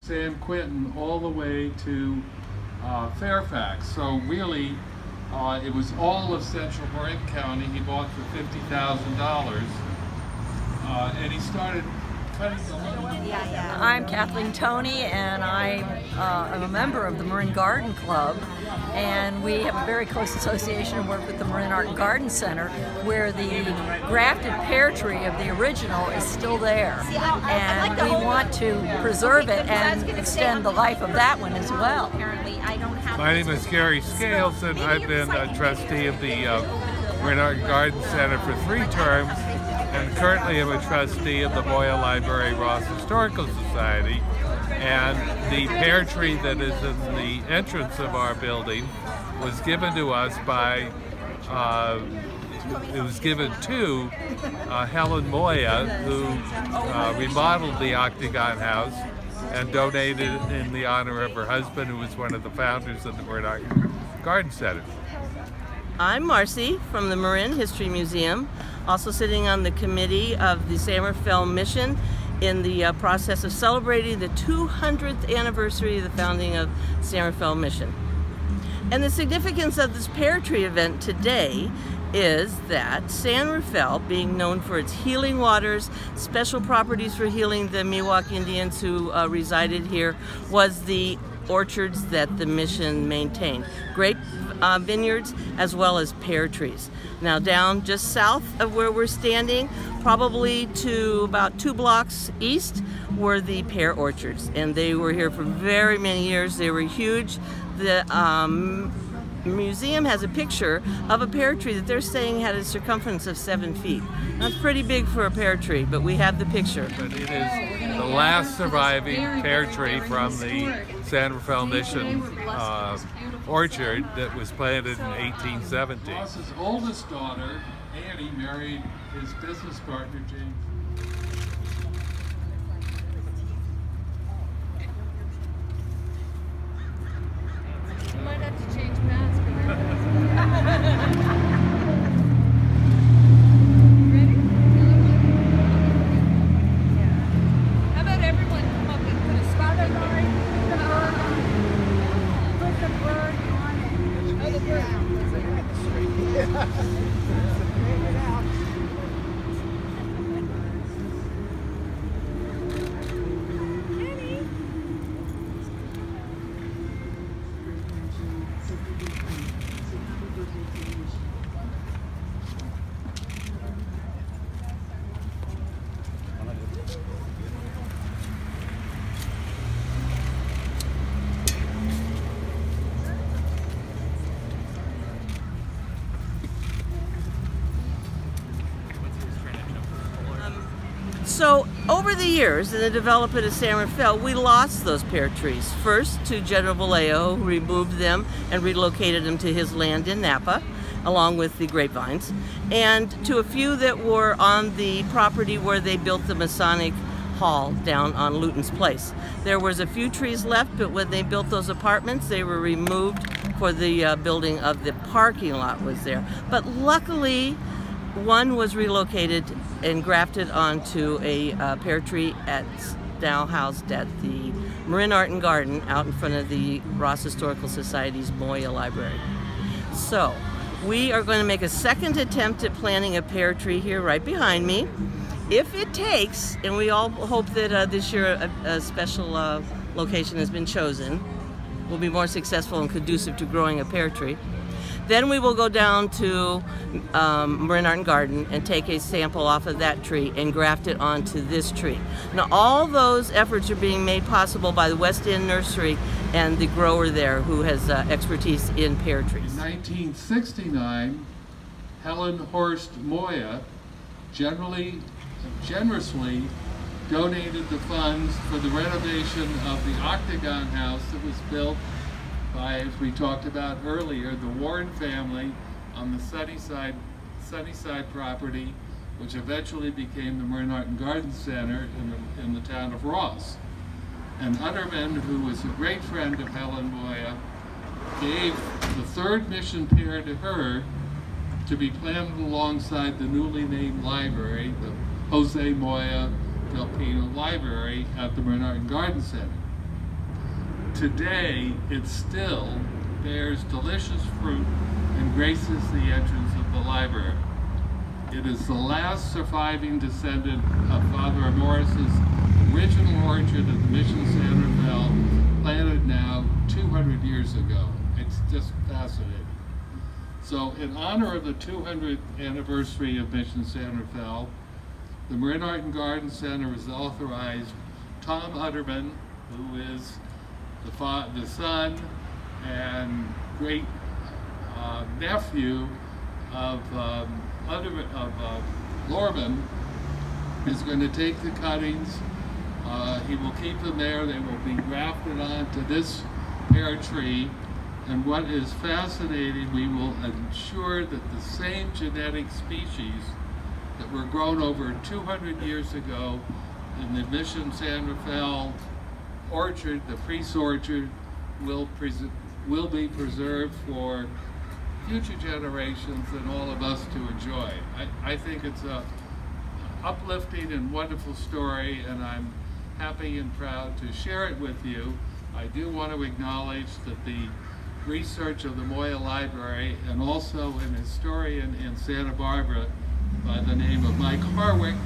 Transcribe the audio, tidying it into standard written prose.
San Quentin all the way to Fairfax. So really, it was all of central Marin County. He bought for $50,000, and he started cutting the land. I'm Kathleen Toney, and I am a member of the Marin Garden Club, and we have a very close association and work with the Marin Art and Garden Center, where the grafted pear tree of the original is still there, and we want to preserve it and extend the life of that one as well. My name is Keri Scales, and I've been a trustee of the Marin Art and Garden Center for 3 terms, and currently I'm a trustee of the Moya Library Ross Historical Society. And the pear tree that is in the entrance of our building was given to us by, it was given to Helen Moya, who remodeled the Octagon House and donated it in the honor of her husband, who was one of the founders of the Marin Art and Garden Center. I'm Marcy from the Marin History Museum, also sitting on the committee of the Rafael Mission in the process of celebrating the 200th anniversary of the founding of Rafael Mission. And the significance of this pear tree event today is that San Rafael, being known for its healing waters, special properties for healing the Miwok Indians who resided here, was the orchards that the mission maintained. Grape vineyards as well as pear trees. Now down just south of where we're standing, probably to about 2 blocks east, were the pear orchards, and they were here for very many years. They were huge. The museum has a picture of a pear tree that they're saying had a circumference of 7 feet. That's pretty big for a pear tree, but we have the picture. But it is the last surviving pear tree from the San Rafael Mission orchard that was planted in 1870. Ross's oldest daughter, Annie, married his business partner, James. You might have to change paths for that. Ready? Yeah. How about everyone come up and put a spotlight on the bird? Put the bird on it. Oh, the bird. So over the years, in the development of San Rafael, we lost those pear trees. First to General Vallejo, who removed them and relocated them to his land in Napa, along with the grapevines, and to a few that were on the property where they built the Masonic Hall down on Luton's Place. There was a few trees left, but when they built those apartments, they were removed for the building of the parking lot was there. But luckily, one was relocated and grafted onto a pear tree at now housed at the Marin Art and Garden out in front of the Ross Historical Society's Moya Library. So we are going to make a second attempt at planting a pear tree here right behind me. If it takes, and we all hope that this year a special location has been chosen, we'll be more successful and conducive to growing a pear tree. Then we will go down to Marin Art and Garden and take a sample off of that tree and graft it onto this tree. Now all those efforts are being made possible by the West End Nursery and the grower there who has expertise in pear trees. In 1969, Helen Horst Moya generously donated the funds for the renovation of the Octagon House that was built by, as we talked about earlier, the Warren family on the Sunnyside property, which eventually became the Marin Art and Garden Center in the town of Ross. And Utterman, who was a great friend of Helen Moya, gave the 3rd mission pear to her to be planted alongside the newly named library, the Jose Moya Del Pino Library at the Marin Art and Garden Center. today it still bears delicious fruit and graces the entrance of the library. It is the last surviving descendant of Father Morris's original orchard at the Mission San Rafael, planted now 200 years ago. It's just fascinating. So in honor of the 200th anniversary of Mission San Rafael, the Marin Art and Garden Center has authorized Tom Utterman, who is the son and great nephew of Lorman, is going to take the cuttings. He will keep them there. They will be grafted onto this pear tree. And what is fascinating, we will ensure that the same genetic species that were grown over 200 years ago in the Mission San Rafael orchard, the priest's orchard, will be preserved for future generations and all of us to enjoy. I think it's a uplifting and wonderful story, and I'm happy and proud to share it with you. I do want to acknowledge that the research of the Moya Library, and also an historian in Santa Barbara by the name of Mike Harwick,